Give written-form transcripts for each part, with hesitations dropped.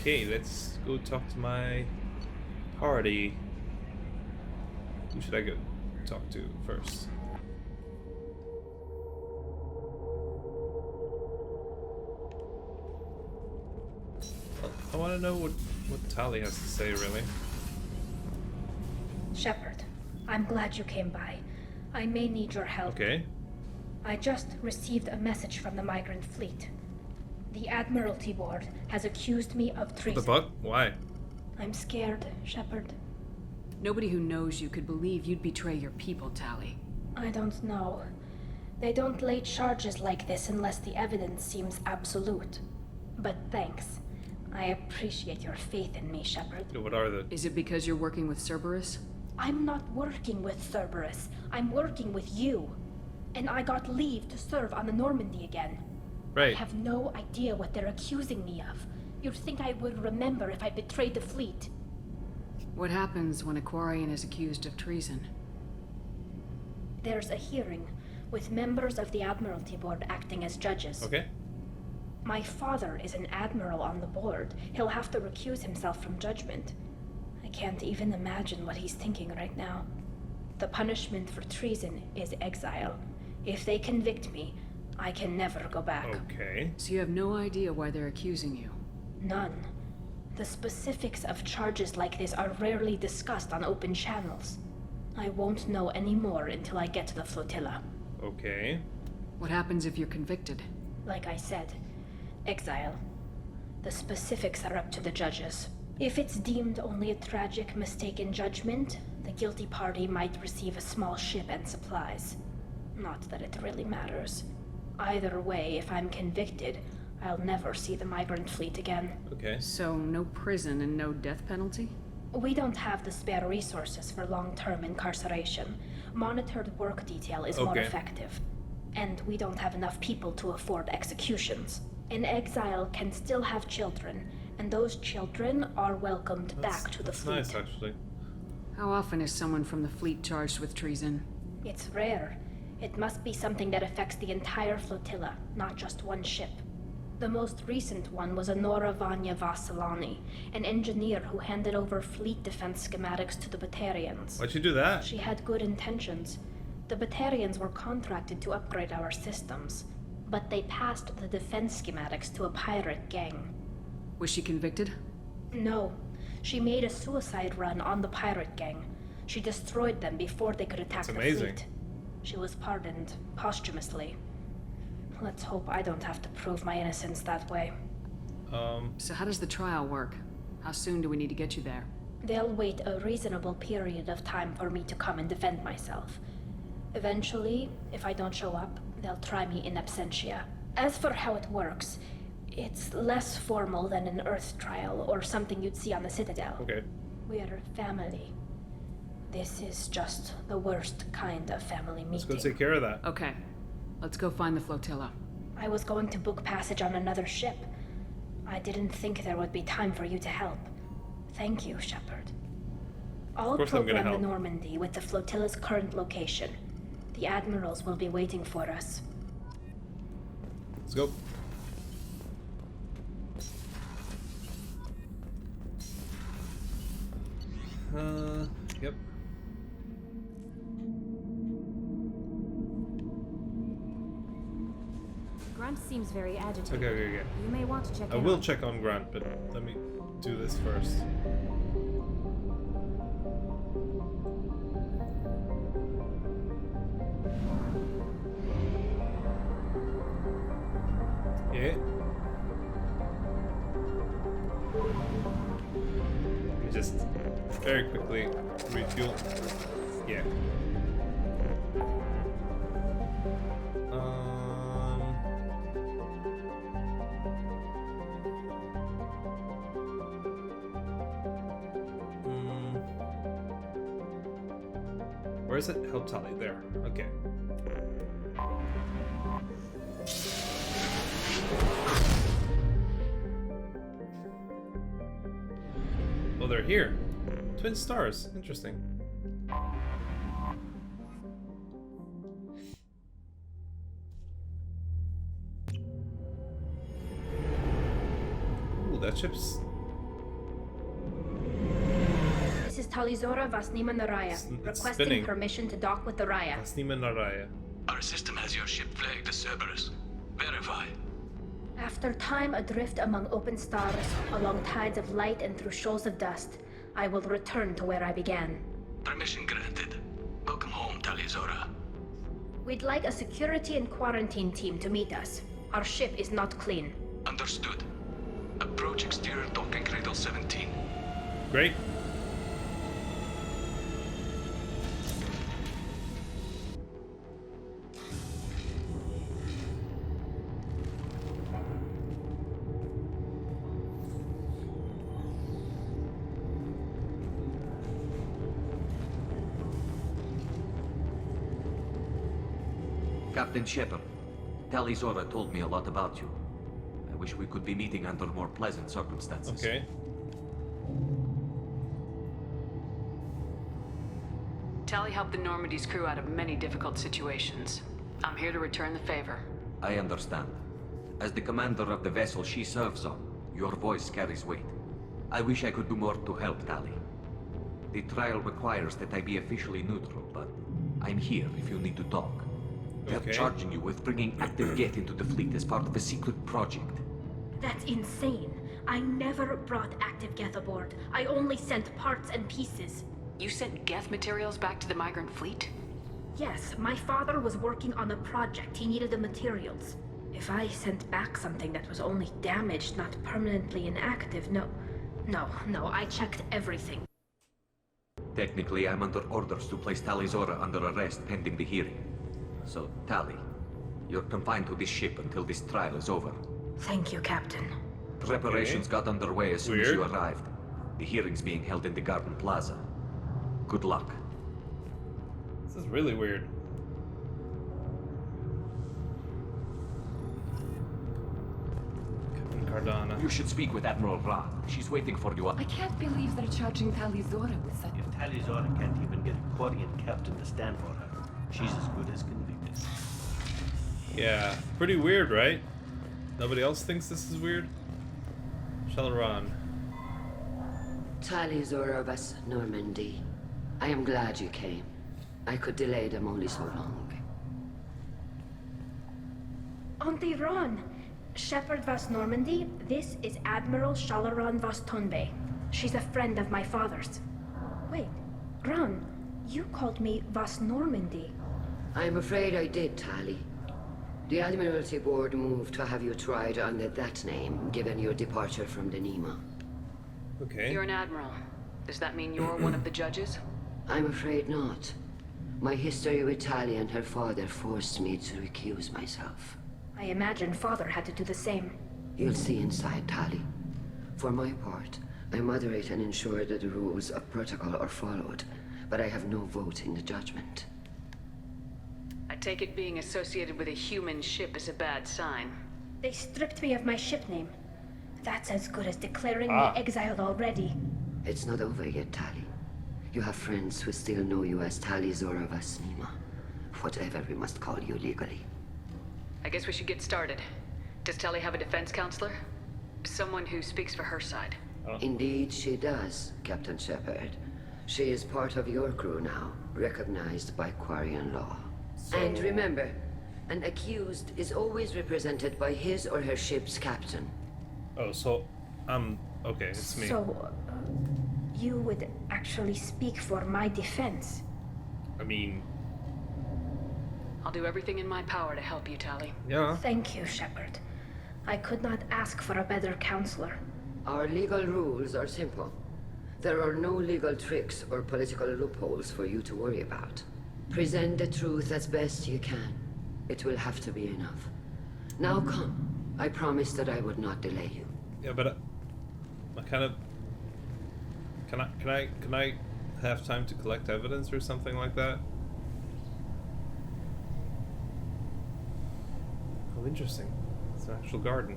Okay, let's go talk to my party. Who should I go talk to first? I want to know what Tali has to say, really. Shepard, I'm glad you came by. I may need your help. Okay. I just received a message from the migrant fleet. The Admiralty Board has accused me of treason. What the fuck? Why? I'm scared, Shepard. Nobody who knows you could believe you'd betray your people, Tali. I don't know. They don't lay charges like this unless the evidence seems absolute. But thanks. I appreciate your faith in me, Shepard. What are the... Is it because you're working with Cerberus? I'm not working with Cerberus. I'm working with you. And I got leave to serve on the Normandy again. Right. I have no idea what they're accusing me of. You'd think I would remember if I betrayed the fleet. What happens when a Quarian is accused of treason? There's a hearing, with members of the Admiralty Board acting as judges. Okay. My father is an admiral on the board. He'll have to recuse himself from judgment. I can't even imagine what he's thinking right now. The punishment for treason is exile. If they convict me, I can never go back. Okay. So you have no idea why they're accusing you? None. The specifics of charges like this are rarely discussed on open channels. I won't know any more until I get to the flotilla. Okay. What happens if you're convicted? Like I said, exile. The specifics are up to the judges. If it's deemed only a tragic mistake in judgment, the guilty party might receive a small ship and supplies. Not that it really matters. Either way, if I'm convicted, I'll never see the migrant fleet again. Okay. So no prison and no death penalty? We don't have the spare resources for long-term incarceration. Monitored work detail is more effective. And we don't have enough people to afford executions. An exile can still have children, and those children are welcomed back to the fleet. That's nice, actually. How often is someone from the fleet charged with treason? It's rare. It must be something that affects the entire flotilla, not just one ship. The most recent one was Honora Vanya Vassilani, an engineer who handed over fleet defense schematics to the Batarians. Why'd you do that? She had good intentions. The Batarians were contracted to upgrade our systems, but they passed the defense schematics to a pirate gang. Was she convicted? No. She made a suicide run on the pirate gang. She destroyed them before they could attack the fleet. She was pardoned posthumously. Let's hope I don't have to prove my innocence that way. So how does the trial work? How soon do we need to get you there? They'll wait a reasonable period of time for me to come and defend myself. Eventually, if I don't show up, they'll try me in absentia. As for how it works, it's less formal than an Earth trial or something you'd see on the Citadel. Okay. We're family. This is just the worst kind of family meeting. Let's go take care of that. Okay. Let's go find the flotilla. I was going to book passage on another ship. I didn't think there would be time for you to help. Thank you, Shepard. I'll program the Normandy with the flotilla's current location. The admirals will be waiting for us. Let's go. Yep. Grunt seems very agitated. Okay. You may want to check I will check on Grant, but let me do this first. Yeah. Let me just very quickly refuel. Yeah. Where is it? Help Tali. There. Okay. Oh, they're here. Twin stars. Interesting. Ooh, that ship's Talizora Vasnima Naraya, It's requesting spinning. permission to dock with the Raya. Vasnima Naraya. Our system has your ship flagged as Cerberus. Verify. After time adrift among open stars, along tides of light and through shoals of dust, I will return to where I began. Permission granted. Welcome home, Talizora. We'd like a security and quarantine team to meet us. Our ship is not clean. Understood. Approach exterior docking cradle 17. Great. Captain Shepard, Talizora told me a lot about you. I wish we could be meeting under more pleasant circumstances. Okay. Tally helped the Normandy's crew out of many difficult situations. I'm here to return the favor. I understand. As the commander of the vessel she serves on, your voice carries weight. I wish I could do more to help Tally. The trial requires that I be officially neutral, but I'm here if you need to talk. They're Okay. charging you with bringing active Geth into the fleet as part of a secret project. That's insane. I never brought active Geth aboard. I only sent parts and pieces. You sent Geth materials back to the migrant fleet? Yes, my father was working on a project. He needed the materials. If I sent back something that was only damaged, not permanently inactive, no, I checked everything. Technically, I'm under orders to place Talizora under arrest pending the hearing. So, Tally, you're confined to this ship until this trial is over. Thank you, Captain. Preparations got underway as soon as Weird. you arrived. The hearing's being held in the Garden Plaza. Good luck. This is really weird. Captain Cardana. You should speak with Admiral Ra. She's waiting for you. I can't believe they're charging Talizora with such... If Talizora can't even get a Quarian captain to stand for her, she's as good as convicted. Yeah, pretty weird, right? Nobody else thinks this is weird? Shalaran. Talizora of us, Normandy. I am glad you came. I could delay them only so long. Auntie Ron! Shepard Vas Normandy, this is Admiral Shalaran Vas Tonbe. She's a friend of my father's. Wait, Ron, you called me Vas Normandy. I'm afraid I did, Tally. The Admiralty Board moved to have you tried under that name, given your departure from the Nima. Okay. You're an admiral. Does that mean you're one of the judges? I'm afraid not. My history with Tally and her father forced me to recuse myself. I imagine father had to do the same. You'll see inside, Tally. For my part, I moderate and ensure that the rules of protocol are followed, but I have no vote in the judgment. I take it being associated with a human ship is a bad sign. They stripped me of my ship name. That's as good as declaring Ah. me exiled already. It's not over yet, Tally. You have friends who still know you as Talizora Vasnima. Whatever we must call you legally. I guess we should get started. Does Tally have a defense counselor? Someone who speaks for her side. Indeed, she does, Captain Shepard. She is part of your crew now, recognized by Quarian law. And remember, an accused is always represented by his or her ship's captain. Oh, so, okay, it's me. So, you would actually speak for my defense? I mean, I'll do everything in my power to help you, Tally. yeah. Thank you, Shepard. I could not ask for a better counselor. Our legal rules are simple. There are no legal tricks or political loopholes for you to worry about. Present the truth as best you can. It will have to be enough. Now come. I promised that I would not delay you. Yeah, but I kind of... Can I have time to collect evidence or something like that? Oh, interesting. It's an actual garden.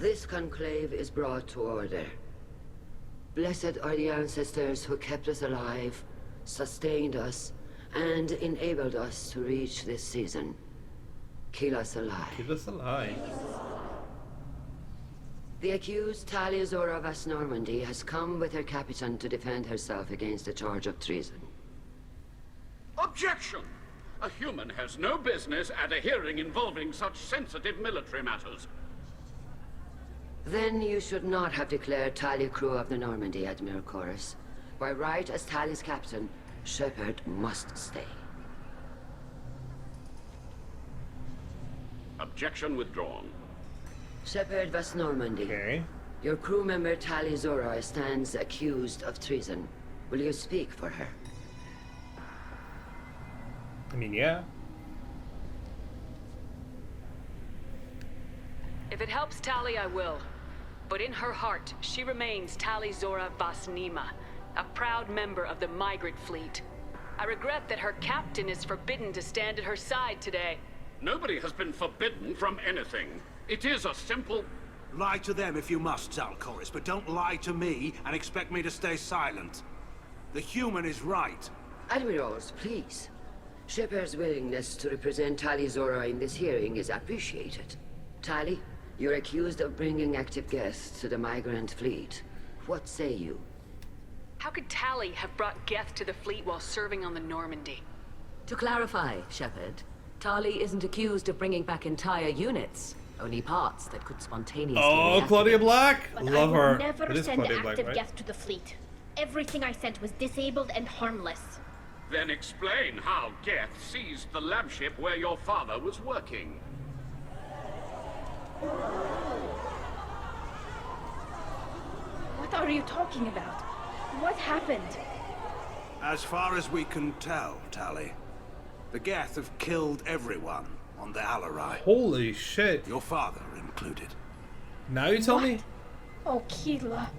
This conclave is brought to order. Blessed are the ancestors who kept us alive, sustained us, and enabled us to reach this season. Keep us alive. Keep us alive. The accused Talia Zora of Normandy has come with her captain to defend herself against a charge of treason. Objection! A human has no business at a hearing involving such sensitive military matters. Then you should not have declared Talia crew of the Normandy, Admiral Chorus. By right as Talia's captain, Shepard must stay. Objection withdrawn. Shepard vas Normandy. Okay. Your crew member Talia Zora stands accused of treason. Will you speak for her? I mean, yeah. If it helps Tali, I will. But in her heart, she remains Tali Zora vas Nima, a proud member of the migrant fleet. I regret that her captain is forbidden to stand at her side today. Nobody has been forbidden from anything. It is a simple... Lie to them if you must, Zalcoris, but don't lie to me and expect me to stay silent. The human is right. Admirals, please. Shepard's willingness to represent Talia Zora in this hearing is appreciated. Tali, you're accused of bringing active guests to the migrant fleet. What say you? How could Tali have brought Geth to the fleet while serving on the Normandy? To clarify, Shepard, Tali isn't accused of bringing back entire units. Only parts that could spontaneously Oh, Claudia Black! But Love I will her. never It is send Claudia Black, active right? Geth to the fleet. Everything I sent was disabled and harmless. Then explain how Geth seized the lab ship where your father was working. What are you talking about? What happened? As far as we can tell, Tali, the Geth have killed everyone on the Alarai. Holy shit. Your father included. Now you tell me? Oh, Keela.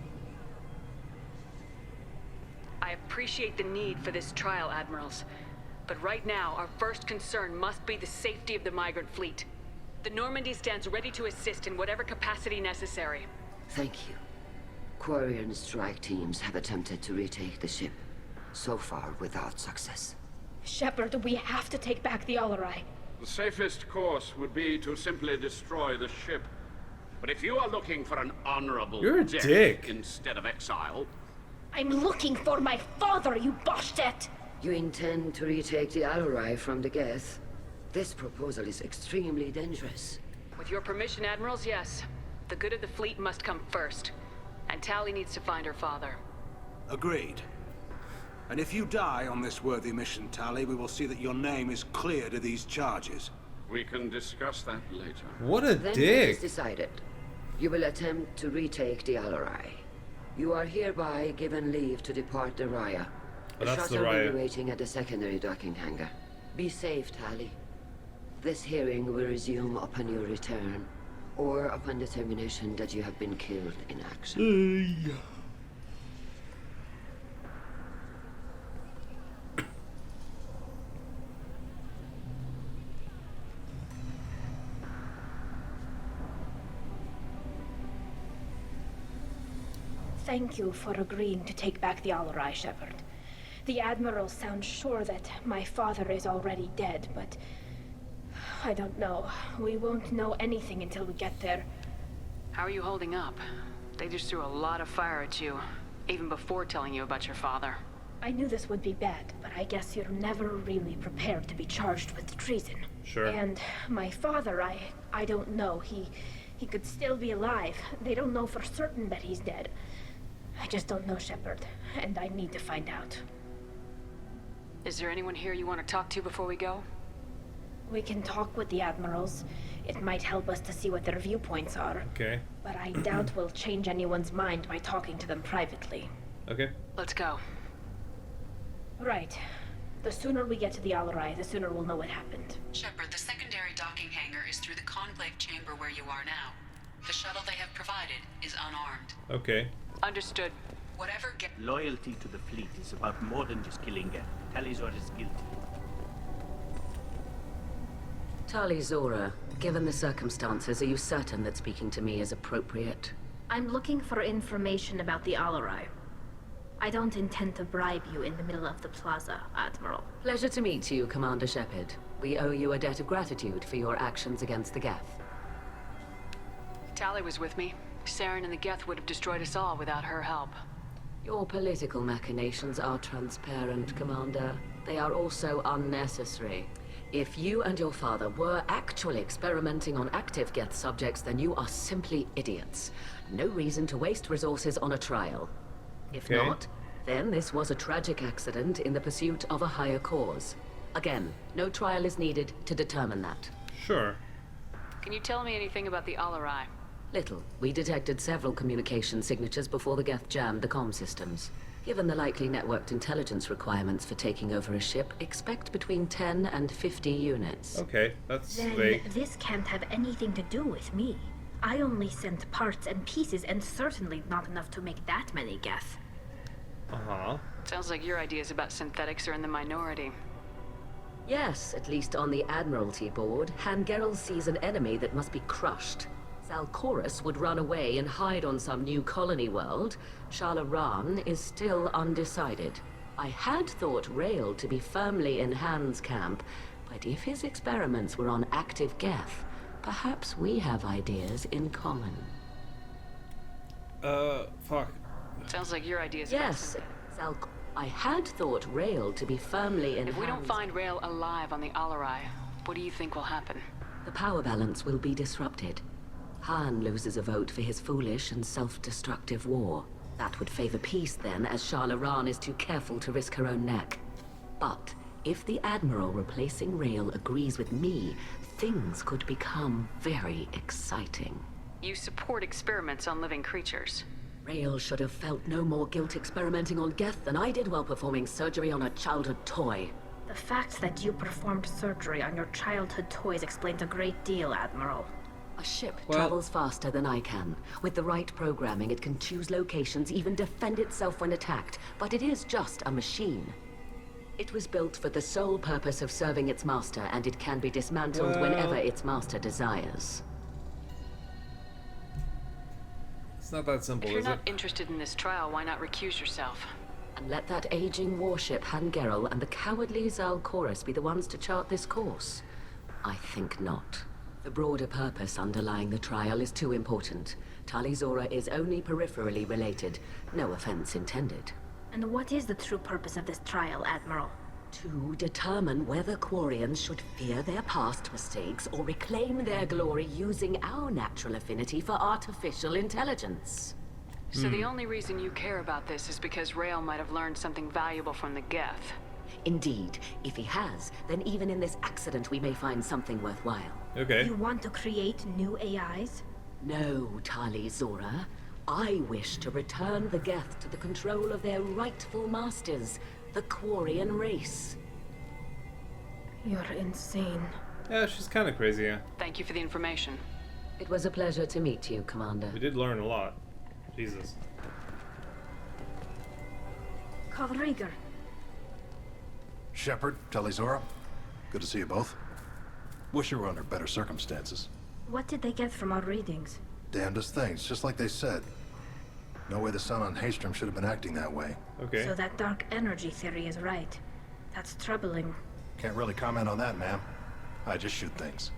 I appreciate the need for this trial, Admirals. But right now, our first concern must be the safety of the migrant fleet. The Normandy stands ready to assist in whatever capacity necessary. Thank you. Quarian strike teams have attempted to retake the ship, so far without success. Shepard, we have to take back the Alarai. The safest course would be to simply destroy the ship. But if you are looking for an honorable You're a death dick. instead of exile, I'm looking for my father, you bastet! You intend to retake the Alarai from the Geth? This proposal is extremely dangerous. With your permission, Admirals, yes. The good of the fleet must come first. And Tali needs to find her father. Agreed. And if you die on this worthy mission, Tali, we will see that your name is cleared of these charges. we can discuss that later. What a Then it dick. is decided. You will attempt to retake the Alarai. You are hereby given leave to depart the Raya. Oh, that's the shuttle will Raya. be waiting at the secondary docking hangar. Be safe, Tali. This hearing will resume upon your return, or upon determination that you have been killed in action. Thank you for agreeing to take back the Alarai, Shepard. The Admiral sounds sure that my father is already dead, but I don't know. We won't know anything until we get there. How are you holding up? They just threw a lot of fire at you, even before telling you about your father. I knew this would be bad, but I guess you're never really prepared to be charged with treason. Sure. And my father, I don't know. He could still be alive. They don't know for certain that he's dead. I just don't know, Shepard, and I need to find out. Is there anyone here you want to talk to before we go? We can talk with the Admirals. It might help us to see what their viewpoints are. Okay. But I doubt we'll change anyone's mind by talking to them privately. Okay. Let's go. Right. The sooner we get to the Alarai, the sooner we'll know what happened. Shepard, the secondary docking hangar is through the conclave chamber where you are now. The shuttle they have provided is unarmed. Okay. Understood. Whatever Loyalty to the fleet is about more than just killing Geth. Talizor is guilty. Tali Zora, given the circumstances, are you certain that speaking to me is appropriate? I'm looking for information about the Alarai. I don't intend to bribe you in the middle of the plaza, Admiral. Pleasure to meet you, Commander Shepard. We owe you a debt of gratitude for your actions against the Geth. Tali was with me. Saren and the Geth would have destroyed us all without her help. Your political machinations are transparent, Commander. They are also unnecessary. If you and your father were actually experimenting on active Geth subjects, then you are simply idiots. No reason to waste resources on a trial. If not, then this was a tragic accident in the pursuit of a higher cause. Again, no trial is needed to determine that. Sure. Can you tell me anything about the Alarai? Little. We detected several communication signatures before the Geth jammed the comm systems. Given the likely networked intelligence requirements for taking over a ship, expect between 10 and 50 units. Okay, that's Then vague. this can't have anything to do with me. I only sent parts and pieces, and certainly not enough to make that many Geth. Uh-huh. Sounds like your ideas about synthetics are in the minority. Yes, at least on the Admiralty board, Hangerel sees an enemy that must be crushed. Zalcorus would run away and hide on some new colony world. Shalaran is still undecided. I had thought Rail to be firmly in Han's camp, but if his experiments were on active Geth, perhaps we have ideas in common. Fuck. Sounds like your ideas Yes, I had thought Rail to be firmly in If we don't Han's... find Rail alive on the Alarai, what do you think will happen? The power balance will be disrupted. Han loses a vote for his foolish and self-destructive war. That would favor peace then, as Shalaran is too careful to risk her own neck. But if the Admiral replacing Rail agrees with me, things could become very exciting. You support experiments on living creatures. Rail should have felt no more guilt experimenting on Geth than I did while performing surgery on a childhood toy. The fact that you performed surgery on your childhood toys explains a great deal, Admiral. A ship travels faster than I can. With the right programming, it can choose locations, even defend itself when attacked. But it is just a machine. It was built for the sole purpose of serving its master, and it can be dismantled whenever its master desires. It's not that simple, If you're is not it? interested in this trial, why not recuse yourself? And let that aging warship Hangerel and the cowardly Zalcorus be the ones to chart this course? I think not. The broader purpose underlying the trial is too important. Tali Zora is only peripherally related. No offense intended. And what is the true purpose of this trial, Admiral? To determine whether Quarians should fear their past mistakes or reclaim their glory using our natural affinity for artificial intelligence. So the only reason you care about this is because Rail might have learned something valuable from the Geth. Indeed. If he has, then even in this accident we may find something worthwhile. Okay. You want to create new AIs? No, Tali Zora. I wish to return the Geth to the control of their rightful masters, the Quarian race. You're insane. Yeah, she's kind of crazy, yeah. Thank you for the information. It was a pleasure to meet you, Commander. We did learn a lot. Jesus. Call Rieger. Shepard, Talizora, good to see you both. Wish you were under better circumstances. What did they get from our readings? Damnedest things, just like they said. No way the sun on Haystrom should have been acting that way. Okay. So that dark energy theory is right. That's troubling. Can't really comment on that, ma'am. I just shoot things.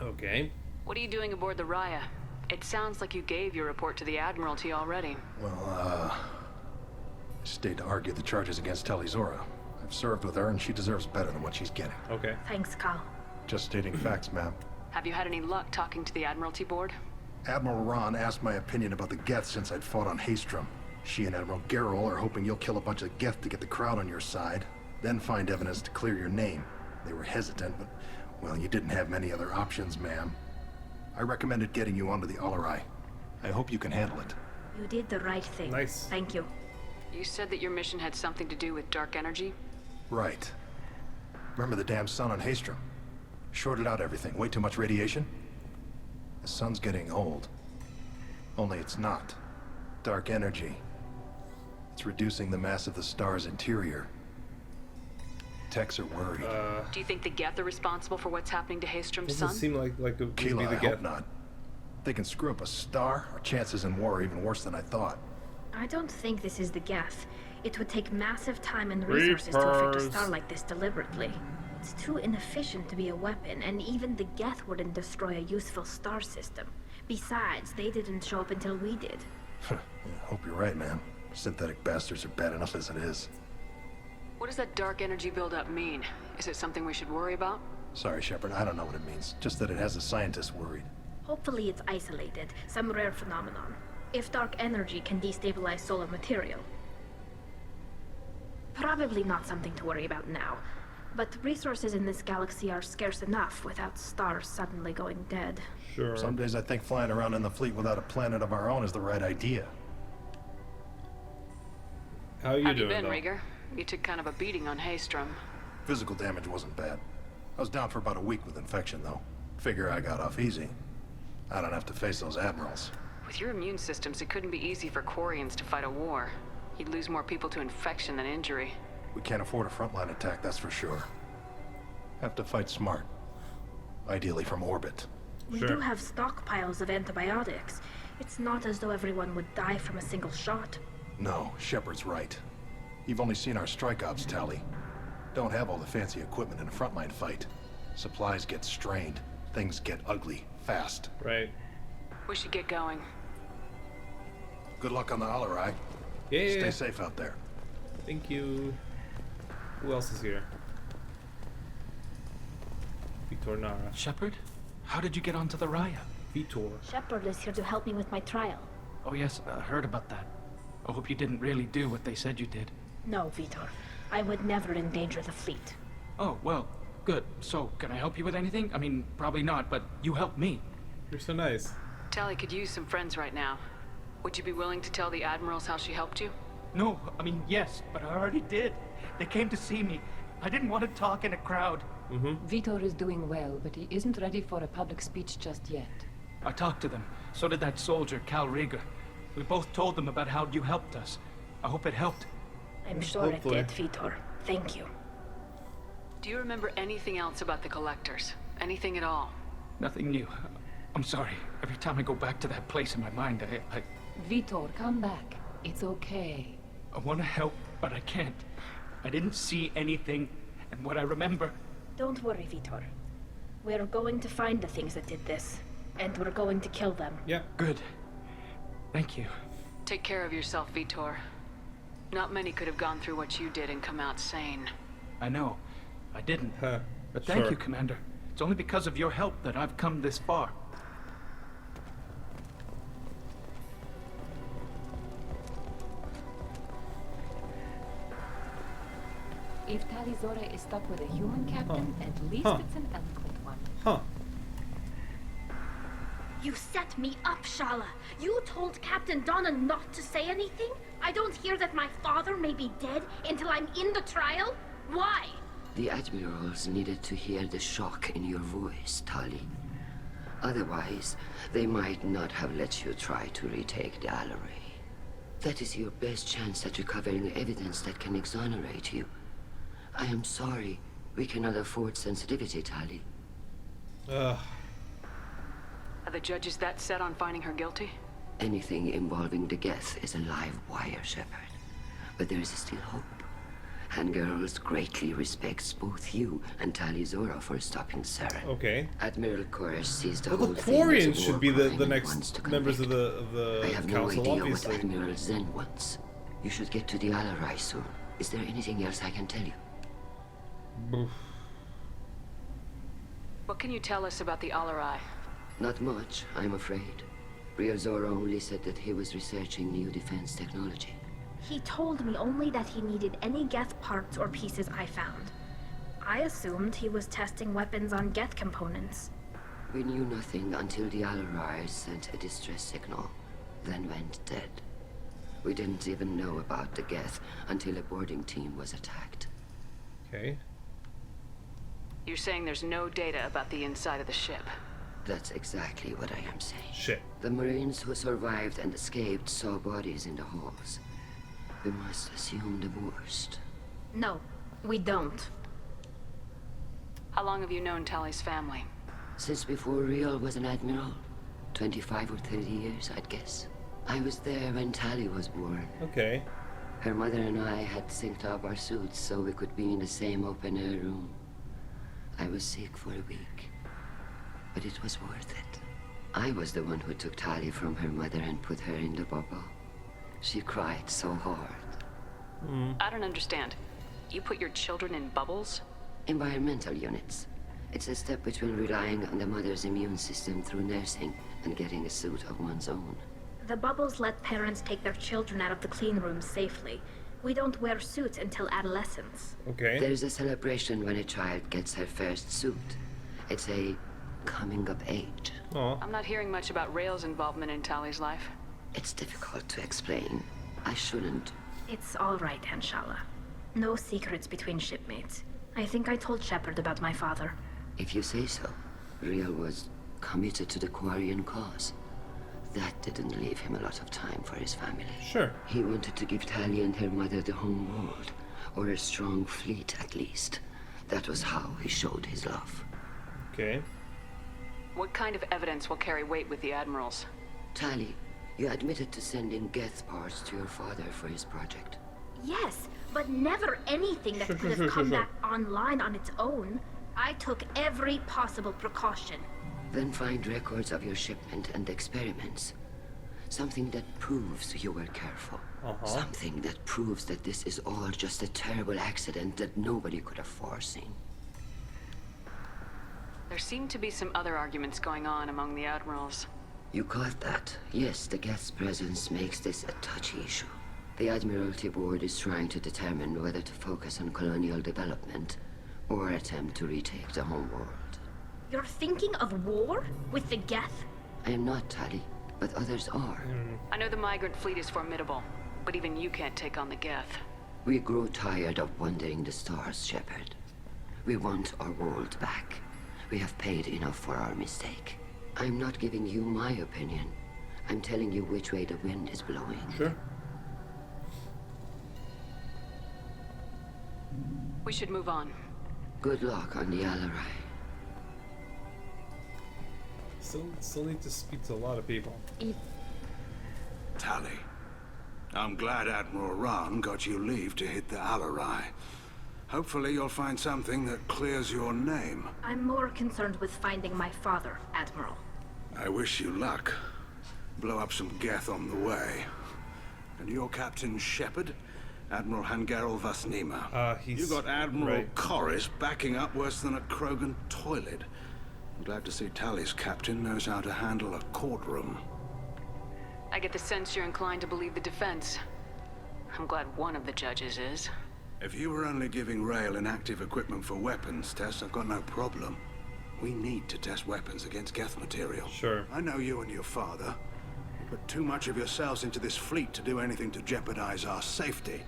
Okay. What are you doing aboard the Raya? It sounds like you gave your report to the Admiralty already. Well, I stayed to argue the charges against Talizora. I've served with her, and she deserves better than what she's getting. Okay. Thanks, Cal. Just stating facts, ma'am. Have you had any luck talking to the Admiralty board? Admiral Ron asked my opinion about the Geth since I'd fought on Haystrom. She and Admiral Gerrel are hoping you'll kill a bunch of Geth to get the crowd on your side, then find evidence to clear your name. They were hesitant, but, well, you didn't have many other options, ma'am. I recommended getting you onto the Alarai. I hope you can handle it. You did the right thing. Nice. Thank you. You said that your mission had something to do with dark energy? Right. Remember the damn sun on Haystrom? Shorted out everything. Way too much radiation? The sun's getting old. Only it's not. Dark energy. It's reducing the mass of the star's interior. techs are worried. Do you think the Geth are responsible for what's happening to Haystrom's Doesn't son? seem like it would be Keela, the I hope not. If they can screw up a star, our chances in war are even worse than I thought. I don't think this is the Geth. It would take massive time and resources to affect a star like this deliberately. It's too inefficient to be a weapon, and even the Geth wouldn't destroy a useful star system. Besides, they didn't show up until we did. Yeah, hope you're right, man. Synthetic bastards are bad enough as it is. What does that dark energy buildup mean? Is it something we should worry about? Sorry, Shepard, I don't know what it means. Just that it has the scientists worried. Hopefully it's isolated, some rare phenomenon. If dark energy can destabilize solar material. Probably not something to worry about now. But resources in this galaxy are scarce enough without stars suddenly going dead. Sure. Some days I think flying around in the fleet without a planet of our own is the right idea. How are you Have doing, you been, though? Rieger? You took kind of a beating on Haystrom. Physical damage wasn't bad. I was down for about a week with infection, though. Figure I got off easy. I don't have to face those admirals. With your immune systems, it couldn't be easy for Quarians to fight a war. You'd lose more people to infection than injury. We can't afford a frontline attack, that's for sure. Have to fight smart. Ideally from orbit. We do have stockpiles of antibiotics. It's not as though everyone would die from a single shot. No, Shepard's right. You've only seen our strike ops tally. Don't have all the fancy equipment in a frontline fight. Supplies get strained. Things get ugly, fast. Right. We should get going. Good luck on the Alarai. Yeah. Stay safe out there. Thank you. Who else is here? Vitor Nara. Shepard? How did you get onto the Raya? Vitor. Shepard is here to help me with my trial. Oh yes, I heard about that. I hope you didn't really do what they said you did. No, Vitor. I would never endanger the fleet. Oh, well, good. So, can I help you with anything? I mean, probably not, but you helped me. You're so nice. Tali could use some friends right now. Would you be willing to tell the admirals how she helped you? No, I mean, yes, but I already did. They came to see me. I didn't want to talk in a crowd. Vitor is doing well, but he isn't ready for a public speech just yet. I talked to them. So did that soldier, Cal Rieger. We both told them about how you helped us. I hope it helped. I'm sure it did, Vitor. Thank you. Do you remember anything else about the Collectors? Anything at all? Nothing new. I'm sorry. Every time I go back to that place in my mind, I Vitor, come back. It's okay. I want to help, but I can't. I didn't see anything, and what I remember... Don't worry, Vitor. We're going to find the things that did this, and we're going to kill them. Yeah. Good. Thank you. Take care of yourself, Vitor. Not many could have gone through what you did and come out sane. I know. I didn't. But thank Sure. you, Commander. It's only because of your help that I've come this far. If Tali Zora is stuck with a human captain, at least it's an eloquent one. Huh. You set me up, Shala. You told Captain Donna not to say anything? I don't hear that my father may be dead until I'm in the trial? Why? The admirals needed to hear the shock in your voice, Tali. Otherwise, they might not have let you try to retake the Alarai. That is your best chance at recovering evidence that can exonerate you. I am sorry. We cannot afford sensitivity, Tali. Are the judges that set on finding her guilty? Anything involving the Geth is a live wire, Shepard. But there is still hope. Handgirls greatly respects both you and Tali Zora for stopping Saren. Okay. Admiral Koresh sees the Well, whole the thing as a Quarians war should be the crime and next wants to members of convict. the I have council, no idea obviously. what Admiral Zen wants. You should get to the Alarai soon. Is there anything else I can tell you? What can you tell us about the Alarai? Not much, I'm afraid. Real Zora only said that he was researching new defense technology. He told me only that he needed any Geth parts or pieces I found. I assumed he was testing weapons on Geth components. We knew nothing until the Alarai sent a distress signal, then went dead. We didn't even know about the Geth until a boarding team was attacked. Okay. You're saying there's no data about the inside of the ship? That's exactly what I am saying. Shit. The Marines who survived and escaped saw bodies in the halls. We must assume the worst. No, we don't. How long have you known Tally's family? Since before Riel was an admiral. 25 or 30 years, I'd guess. I was there when Tally was born. Okay. Her mother and I had synced up our suits so we could be in the same open-air room. I was sick for a week, but it was worth it. I was the one who took Tally from her mother and put her in the bubble. She cried so hard. I don't understand. You put your children in bubbles? Environmental units. It's a step between relying on the mother's immune system through nursing and getting a suit of one's own. The bubbles let parents take their children out of the clean rooms safely. We don't wear suits until adolescence. Okay. There's a celebration when a child gets her first suit. It's a coming of age. Oh. I'm not hearing much about Rael's involvement in Tally's life. It's difficult to explain. I shouldn't. It's all right, Anshala. No secrets between shipmates. I think I told Shepard about my father. If you say so. Riel was committed to the Quarian cause. That didn't leave him a lot of time for his family. Sure. He wanted to give Tally and her mother the home world, or a strong fleet at least. That was how he showed his love. Okay. What kind of evidence will carry weight with the admirals? Tally, you admitted to sending Geth parts to your father for his project. Yes, but never anything that could have come back online on its own. I took every possible precaution. Then find records of your shipment and experiments. Something that proves you were careful. Something that proves that this is all just a terrible accident that nobody could have foreseen. There seem to be some other arguments going on among the admirals. You caught that? Yes, the Geth's presence makes this a touchy issue. The Admiralty Board is trying to determine whether to focus on colonial development or attempt to retake the home world. You're thinking of war? With the Geth? I am not, Tally, but others are. I know the migrant fleet is formidable, but even you can't take on the Geth. We grow tired of wandering the stars, Shepard. We want our world back. We have paid enough for our mistake. I'm not giving you my opinion. I'm telling you which way the wind is blowing. Sure. We should move on. Good luck on the Alarai. Still need to speak to a lot of people. Tally, I'm glad Admiral Rahn got you leave to hit the Alarai. Hopefully you'll find something that clears your name. I'm more concerned with finding my father, Admiral. I wish you luck. Blow up some Geth on the way. And your Captain Shepard? Admiral Hangarel Vasnima. You got Admiral Corris backing up worse than a Krogan toilet. I'm glad to see Tally's captain knows how to handle a courtroom. I get the sense you're inclined to believe the defense. I'm glad one of the judges is. If you were only giving Rael inactive equipment for weapons tests, I've got no problem. We need to test weapons against Geth material. Sure. I know you and your father. You put too much of yourselves into this fleet to do anything to jeopardize our safety.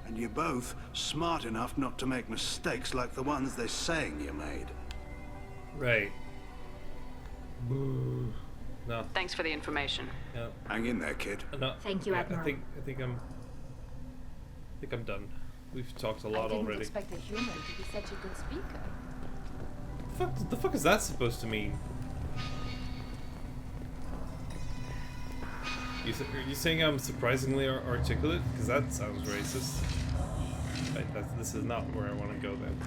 And you're both smart enough not to make mistakes like the ones they're saying you made. Right. Boo. No. Thanks for the information. Yeah. Hang in there, kid. No. Thank you, Admiral. I think I'm done. We've talked a lot I didn't already. expect a human to be such a good speaker. The fuck is that supposed to mean? Are you saying I'm surprisingly articulate? Because that sounds racist. Right, this is not where I want to go then.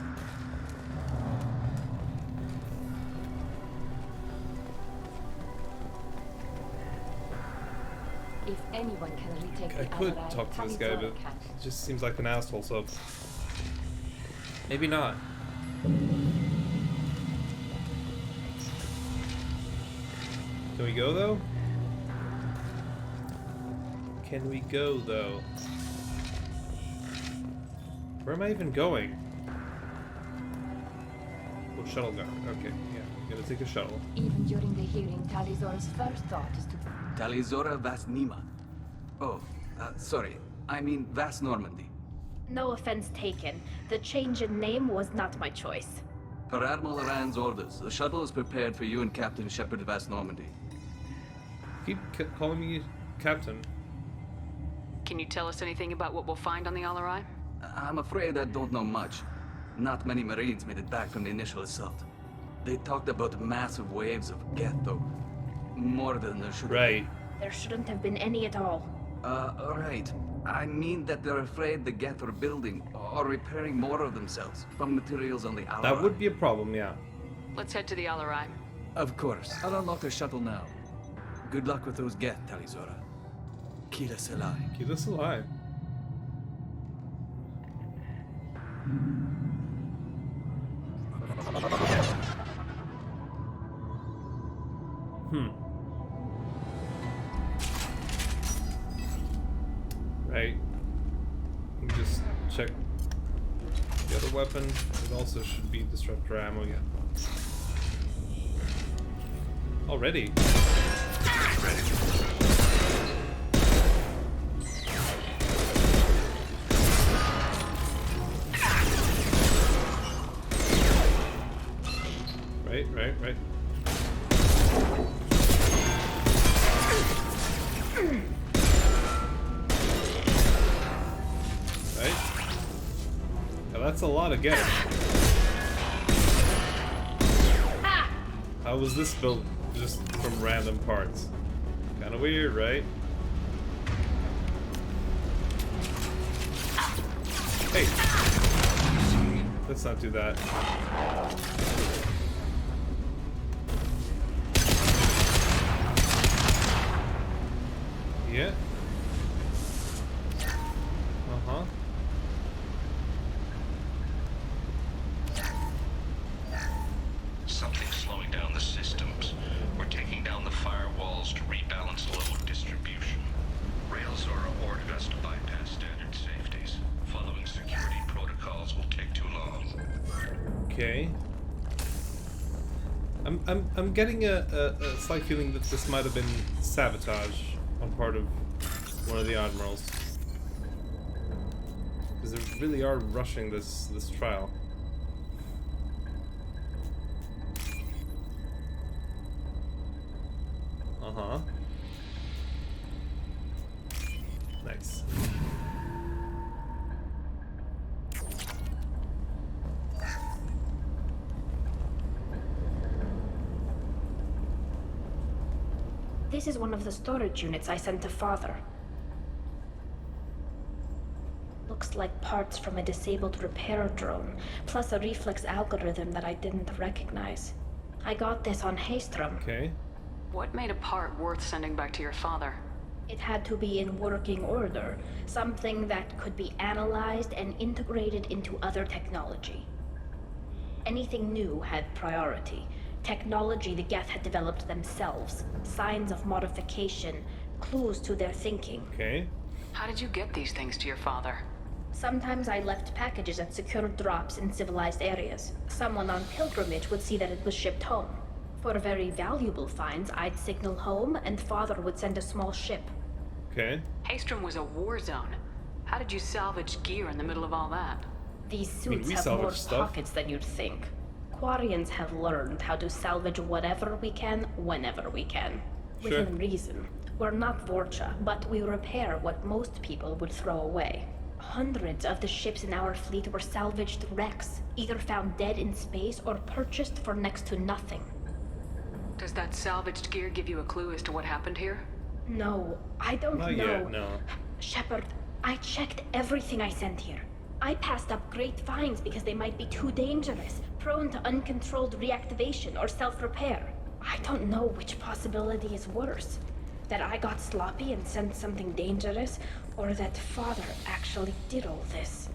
If anyone can retake I the could Alarai, talk to this guy, Talizora but can. he just seems like an asshole, so maybe not. Can we go though? Can we go though? Where am I even going? Oh, shuttle guard. Okay, yeah, I'm gonna take a shuttle. Even during the hearing, Talizora's first thought is to... Talizora Vasnima. Oh, sorry. I mean Vas Normandy. No offense taken. The change in name was not my choice. Per Admiral Rand's orders, the shuttle is prepared for you and Captain Shepard Vas Normandy. Keep calling me Captain. Can you tell us anything about what we'll find on the Alarai? I'm afraid I don't know much. Not many Marines made it back from the initial assault. They talked about massive waves of Geth, though. More than there should have been. There shouldn't have been any at all. Right. I mean that they're afraid the Geth are building or repairing more of themselves from materials on the Alarai. That would be a problem, yeah. Let's head to the Alarai. Of course. I'll unlock the shuttle now. Good luck with those Geth, Tali Zora. Keep us alive. Keep us alive. Right. Let me just check the other weapon. It also should be disruptor ammo, yeah. Already? Right. Right. Now that's a lot of getting. How was this built just from random parts? Kinda weird, right? Hey! Let's not do that. Yeah. Uh-huh. Something's slowing down the systems. We're taking down the firewalls to rebalance load distribution. Rail Zora ordered us to bypass standard safeties. Following security protocols will take too long. Okay. I'm getting a slight feeling that this might have been sabotage on part of one of the admirals. Because they really are rushing this trial. Uh-huh. Nice. This is one of the storage units I sent to Father. Looks like parts from a disabled repair drone, plus a reflex algorithm that I didn't recognize. I got this on Haystrom. Okay. What made a part worth sending back to your father? It had to be in working order, something that could be analyzed and integrated into other technology. Anything new had priority. Technology the Geth had developed themselves, signs of modification, clues to their thinking. Okay. How did you get these things to your father? Sometimes I left packages at secure drops in civilized areas. Someone on pilgrimage would see that it was shipped home. For very valuable finds, I'd signal home, and Father would send a small ship. Okay. Haystrom was a war zone. How did you salvage gear in the middle of all that? These suits have more pockets than you'd think. Quarians have learned how to salvage whatever we can, whenever we can. Within reason. We're not Vorcha, but we repair what most people would throw away. Hundreds of the ships in our fleet were salvaged wrecks, either found dead in space or purchased for next to nothing. Does that salvaged gear give you a clue as to what happened here? No, I don't know. Not yet, no. Shepard, I checked everything I sent here. I passed up great finds because they might be too dangerous, prone to uncontrolled reactivation or self-repair. I don't know which possibility is worse. That I got sloppy and sent something dangerous, or that Father actually did all this.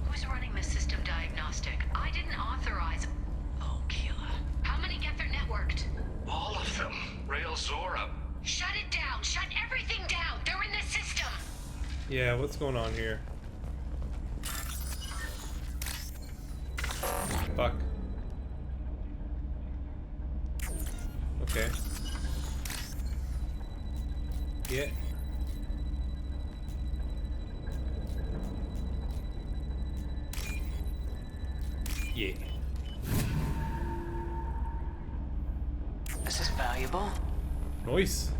Who's running the system diagnostic? I didn't authorize... Oh, Keela. How many Geth are networked? All of them. Rail Zora. Shut it down! Shut everything down! They're in the system! Yeah, what's going on here? Fuck. Okay. Yeah. Yeah. This is valuable. Nice.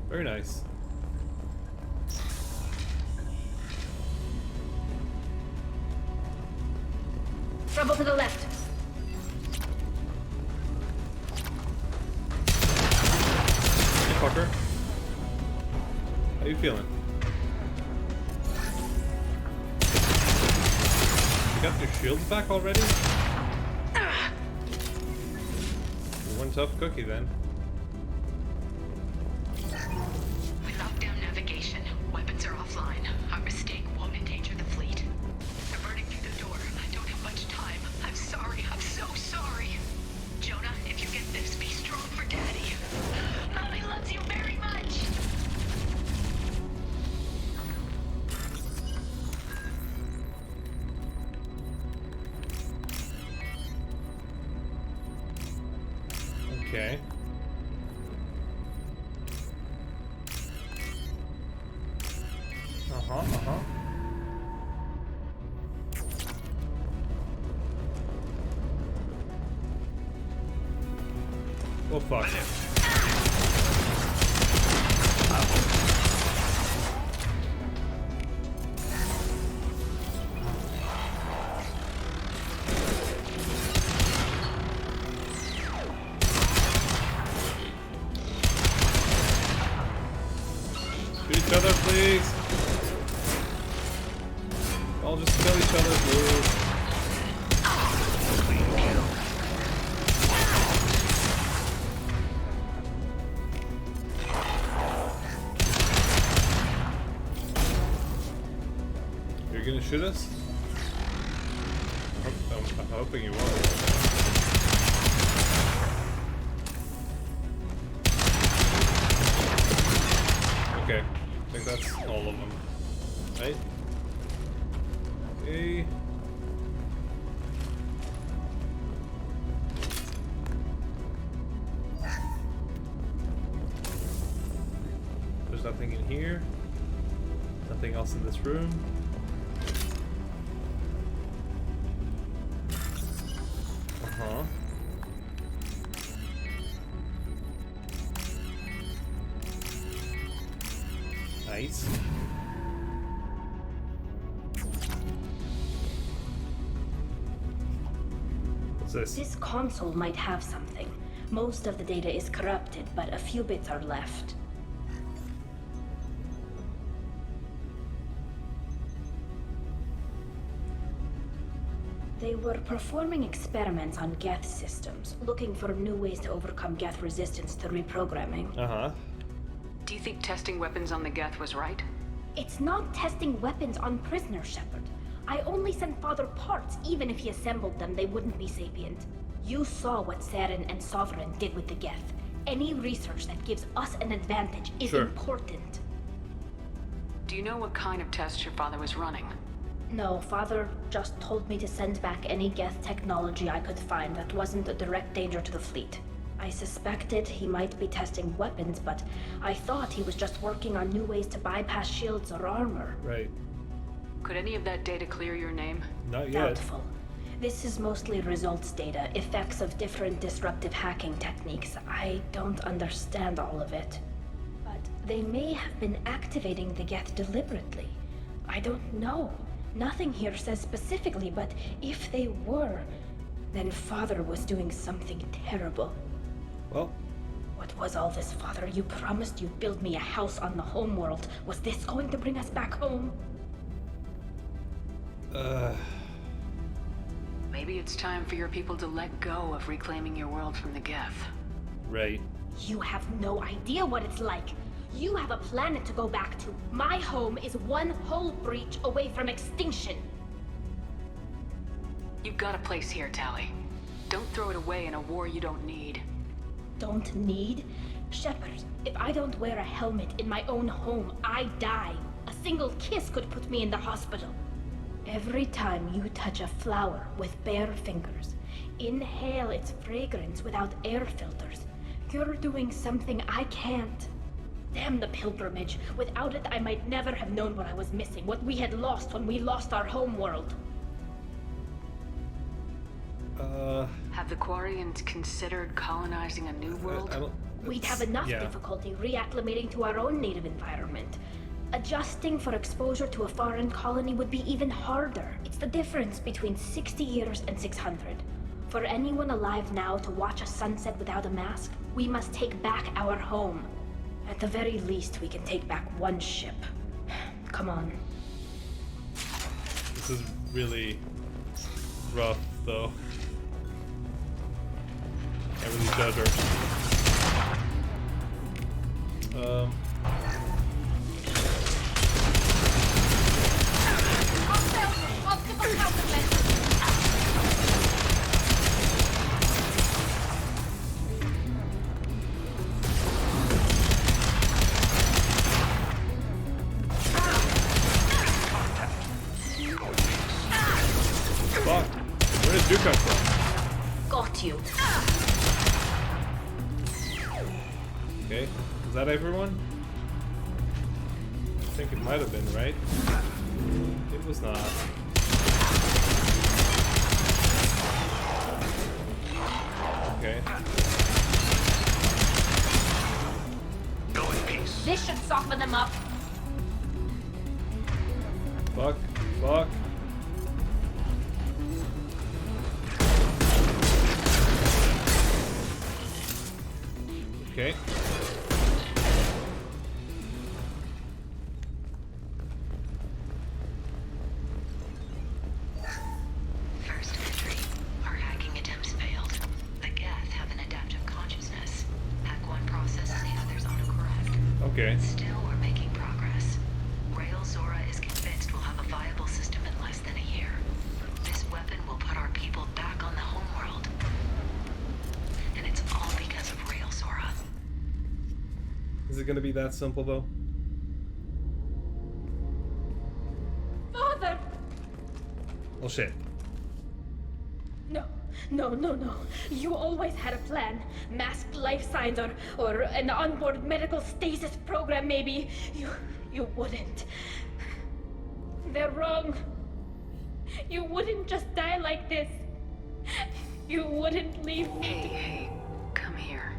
Very nice. Trouble to the left. Hey, fucker. How you feeling? You got your shields back already? One tough cookie then. We locked down navigation. Weapons are offline. Our mistake won't endanger the fleet. They're burning through the door. I don't have much time. I'm sorry. I'm so sorry. Jonah, if you get this, be strong for Daddy. Mommy loves you very much. Okay. Oh fuck. Shoot each other, please. I'll just kill each other, please. You're gonna shoot us? I'm hoping you won't. Okay, I think that's all of them. Right? Okay. There's nothing in here. Nothing else in this room. Uh-huh. Nice. What's this? This console might have something. Most of the data is corrupted, but a few bits are left. They were performing experiments on Geth systems, looking for new ways to overcome Geth resistance to reprogramming. Uh-huh. Do you think testing weapons on the Geth was right? It's not testing weapons on prisoners, Shepard. I only sent Father parts. Even if he assembled them, they wouldn't be sapient. You saw what Saren and Sovereign did with the Geth. Any research that gives us an advantage is important. Do you know what kind of tests your father was running? No, Father just told me to send back any Geth technology I could find that wasn't a direct danger to the fleet. I suspected he might be testing weapons, but I thought he was just working on new ways to bypass shields or armor. Right. Could any of that data clear your name? Not yet. Doubtful. This is mostly results data, effects of different disruptive hacking techniques. I don't understand all of it. But they may have been activating the Geth deliberately. I don't know. Nothing here says specifically, but if they were, then Father was doing something terrible. Well. What was all this, Father? You promised you'd build me a house on the homeworld. Was this going to bring us back home? Maybe it's time for your people to let go of reclaiming your world from the Geth. Right. You have no idea what it's like. You have a planet to go back to. My home is one hull breach away from extinction. You've got a place here, Tali. Don't throw it away in a war you don't need. Don't need? Shepard, if I don't wear a helmet in my own home, I die. A single kiss could put me in the hospital. Every time you touch a flower with bare fingers, inhale its fragrance without air filters, you're doing something I can't. Damn the pilgrimage. Without it, I might never have known what I was missing, what we had lost when we lost our home world. Have the Quarians considered colonizing a new world? We'd have enough difficulty reacclimating to our own native environment. Adjusting for exposure to a foreign colony would be even harder. It's the difference between 60 years and 600. For anyone alive now to watch a sunset without a mask, we must take back our home. At the very least, we can take back one ship. Come on. This is really rough, though. I really judge her. Fuck. Where did you come from? Got you. Okay. Is that everyone? I think it might have been, right? It was not. Okay. Go in peace. This should soften them up. Fuck. Fuck. Okay. First entry. Our hacking attempts failed. The Geth have an adaptive consciousness. Hack one process and the others autocorrect. Okay. Still, we're making progress. Rail Zora is convinced we'll have a viable system in less than a year. This weapon will put our people back on the homeworld. And it's all because of Rail Zora. Is it gonna be that simple, though? Father! Well, shit. No. You always had a plan. Masked life signs or an onboard medical stasis program, maybe. You wouldn't. They're wrong. You wouldn't just die like this. You wouldn't leave me. Hey, come here.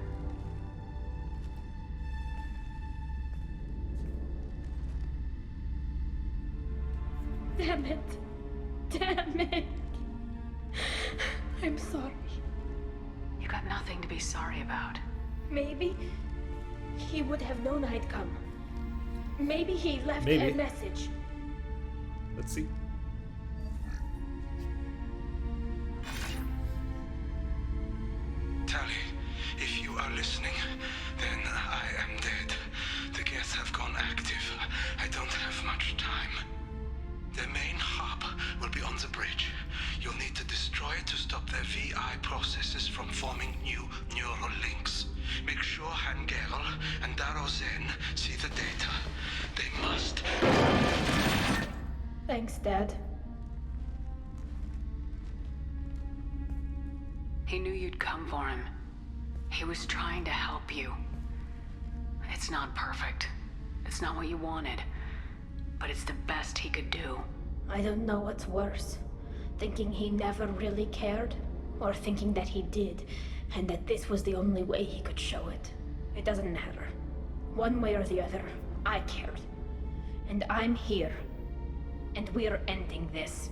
Damn it. I'm sorry. You got nothing to be sorry about. Maybe he would have known I'd come. Maybe he left a message. Let's see. Tali, if you are listening, then I am dead. The Geth have gone active. I don't have much time. The main hub will be on the bridge. You'll need to destroy it to stop their VI processes from forming new neural links. Make sure Hangerl and Darozen see the data. They must. Thanks, Dad. He knew you'd come for him. He was trying to help you. It's not perfect. It's not what you wanted. But it's the best he could do. I don't know what's worse. Thinking he never really cared, or thinking that he did, and that this was the only way he could show it. It doesn't matter. One way or the other, I cared. And I'm here. And we're ending this.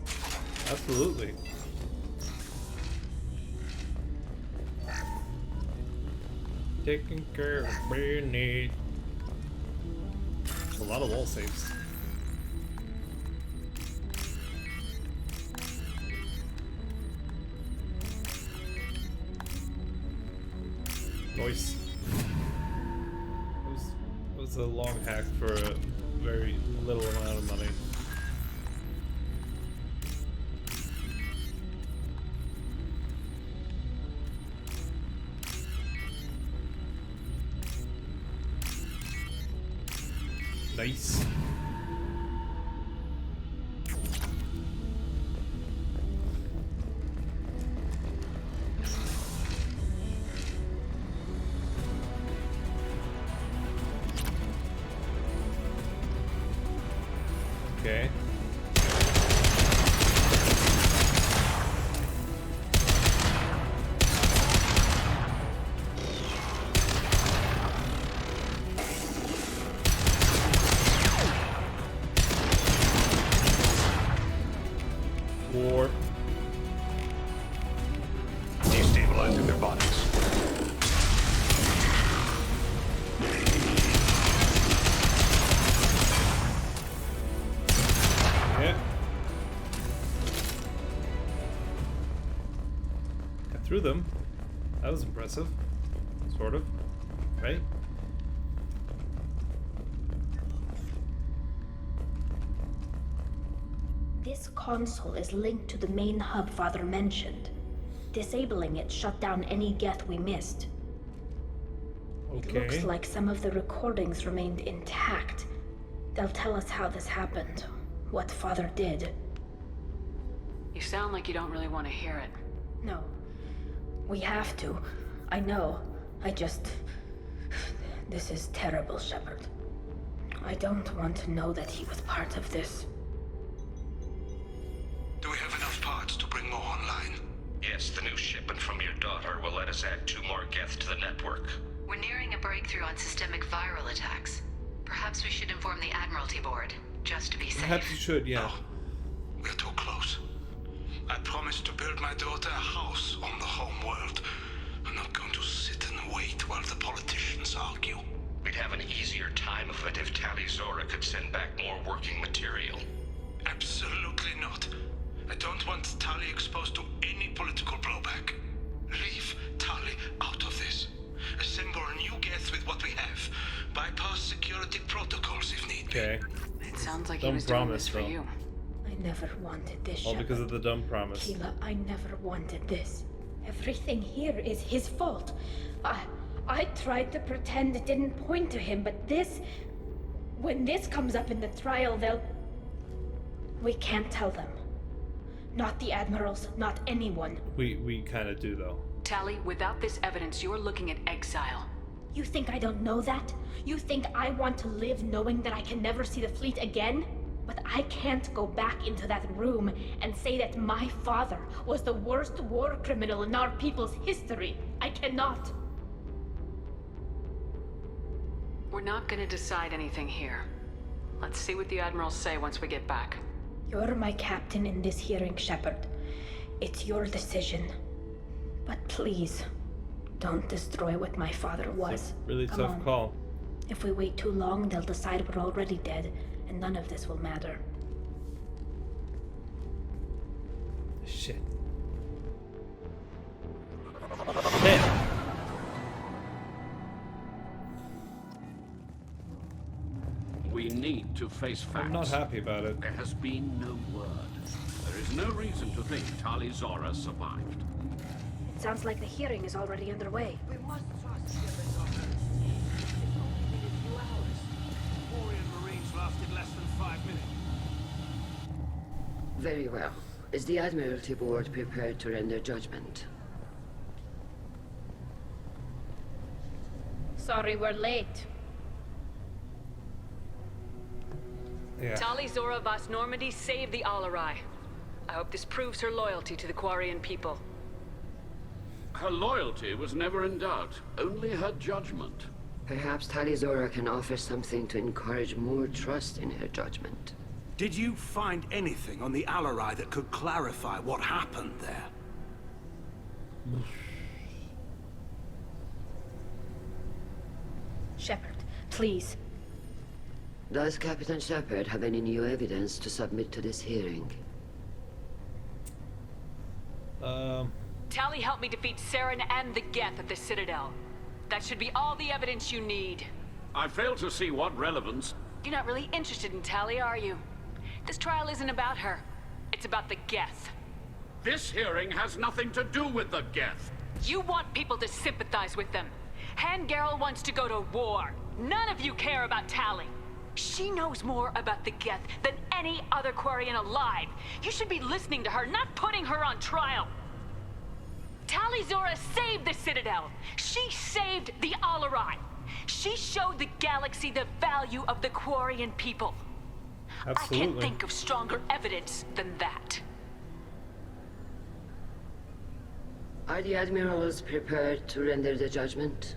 Absolutely. Taking care of business. A lot of wall saves. Nice. It was a long hack for a very little amount of money. Nice. Okay. War. Destabilizing their bodies. Yeah. Got through them. That was impressive. Sort of. Right? This console is linked to the main hub Father mentioned. Disabling it shut down any Geth we missed. It looks like some of the recordings remained intact. They'll tell us how this happened, what Father did. You sound like you don't really want to hear it. No. We have to. I know. This is terrible, Shepard. I don't want to know that he was part of this. Do we have enough parts to bring more online? Yes, the new shipment from your daughter will let us add 2 more Geth to the network. We're nearing a breakthrough on systemic viral attacks. Perhaps we should inform the Admiralty Board, just to be safe. Perhaps you should, yeah. No, we're too close. I promised to build my daughter a house on the home world. I'm not going to sit and wait while the politicians argue. We'd have an easier time of it if Tali Zora could send back more working material. Absolutely not. I don't want Tali exposed to any political blowback. Leave Tali out of this. Assemble new Geth with what we have. Bypass security protocols if need be. Okay. It sounds like he was doing this for you. I never wanted this, All Shepard. because of the dumb promise. Keela, I never wanted this. Everything here is his fault. I tried to pretend it didn't point to him, but this... When this comes up in the trial, they'll... We can't tell them. Not the admirals, not anyone. We kind of do, though. Tali, without this evidence, you're looking at exile. You think I don't know that? You think I want to live knowing that I can never see the fleet again? But I can't go back into that room and say that my father was the worst war criminal in our people's history. I cannot. We're not gonna decide anything here. Let's see what the admirals say once we get back. You're my captain in this hearing, Shepard. It's your decision. But please, don't destroy what my father was. Really Come tough on. call. If we wait too long, they'll decide we're already dead, and none of this will matter. Shit. We need to face facts. I'm not happy about it. There has been no word. There is no reason to think Tali Zora survived. It sounds like the hearing is already underway. We must trust Shepard's offer. It's only been a few hours. Quarian Marines lasted less than 5 minutes. Very well. Is the Admiralty Board prepared to render judgment? Sorry we're late. Yeah. Tali Zora Vas Normandy saved the Alarai. I hope this proves her loyalty to the Quarian people. Her loyalty was never in doubt, only her judgment. Perhaps Tali Zora can offer something to encourage more trust in her judgment. Did you find anything on the Alarai that could clarify what happened there? Shepard, please. Does Captain Shepard have any new evidence to submit to this hearing? Tali helped me defeat Saren and the Geth at the Citadel. That should be all the evidence you need. I fail to see what relevance... You're not really interested in Tali, are you? This trial isn't about her. It's about the Geth. This hearing has nothing to do with the Geth. You want people to sympathize with them. Hangarel wants to go to war. None of you care about Tali. She knows more about the Geth than any other Quarian alive. You should be listening to her, not putting her on trial. Tali Zora saved the Citadel. She saved the Alarai. She showed the galaxy the value of the Quarian people. Absolutely. I can't think of stronger evidence than that. Are the admirals prepared to render the judgment?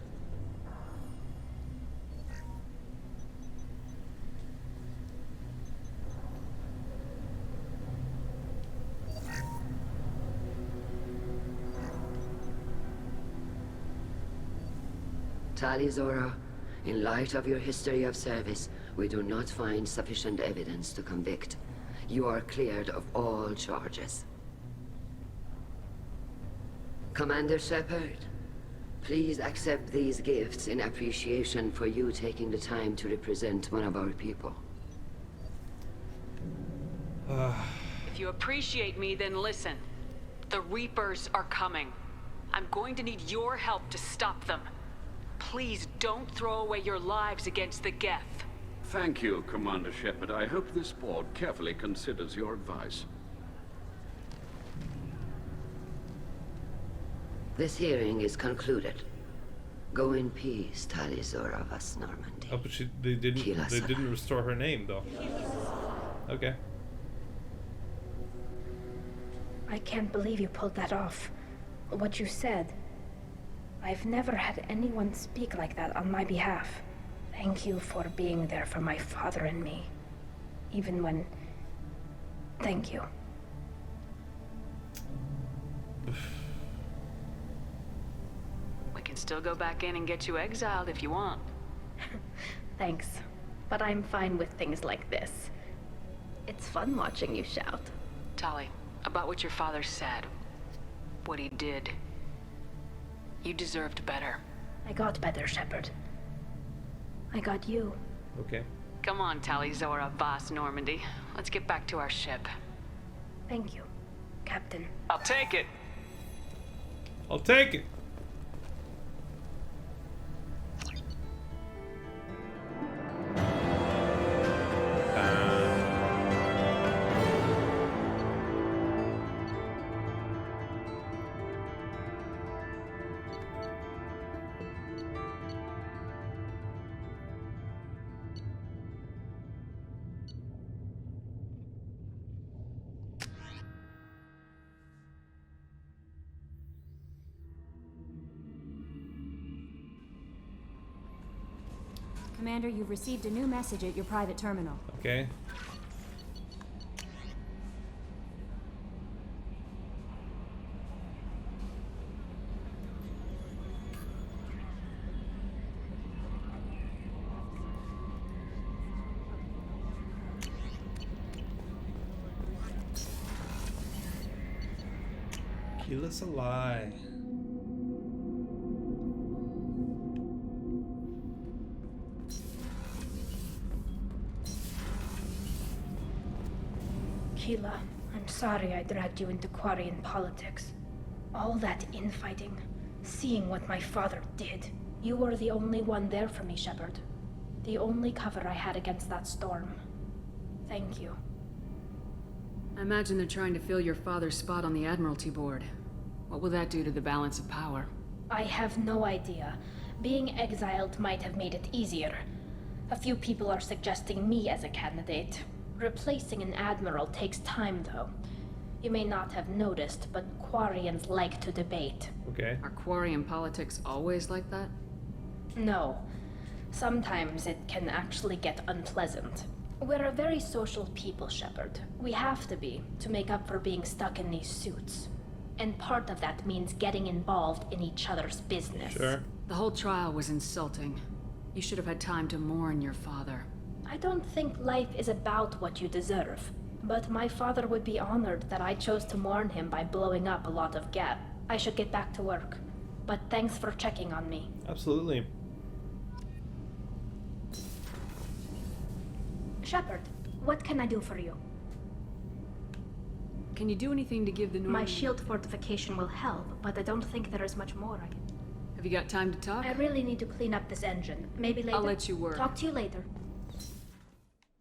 Tali Zora, in light of your history of service, we do not find sufficient evidence to convict. You are cleared of all charges. Commander Shepard, please accept these gifts in appreciation for you taking the time to represent one of our people. If you appreciate me, then listen. The Reapers are coming. I'm going to need your help to stop them. Please don't throw away your lives against the Geth. Thank you, Commander Shepard. I hope this board carefully considers your advice. This hearing is concluded. Go in peace, Tali Zora vas Normandy. Oh, but they didn't restore her name, though. Okay. I can't believe you pulled that off. What you said. I've never had anyone speak like that on my behalf. Thank you for being there for my father and me. Even when... Thank you. We can still go back in and get you exiled if you want. Thanks. But I'm fine with things like this. It's fun watching you shout. Tali, about what your father said. What he did. You deserved better. I got better, Shepard. I got you. Okay. Come on, Tali Zora vas Normandy. Let's get back to our ship. Thank you, Captain. I'll take it. I'll take it. Commander, you've received a new message at your private terminal. Okay. Kill us a lie. Keela, I'm sorry I dragged you into Quarian politics. All that infighting, seeing what my father did. You were the only one there for me, Shepard. The only cover I had against that storm. Thank you. I imagine they're trying to fill your father's spot on the Admiralty Board. What will that do to the balance of power? I have no idea. Being exiled might have made it easier. A few people are suggesting me as a candidate. Replacing an admiral takes time, though. You may not have noticed, but Quarians like to debate. Okay. Are Quarian politics always like that? No. Sometimes it can actually get unpleasant. We're a very social people, Shepard. We have to be, to make up for being stuck in these suits. And part of that means getting involved in each other's business. Sure. The whole trial was insulting. You should have had time to mourn your father. I don't think life is about what you deserve. But my father would be honored that I chose to mourn him by blowing up a lot of Geth. I should get back to work. But thanks for checking on me. Absolutely. Shepard, what can I do for you? Can you do anything to give the Normandy... My shield fortification will help, but I don't think there is much more I can... Have you got time to talk? I really need to clean up this engine. Maybe later? I'll let you work. Talk to you later.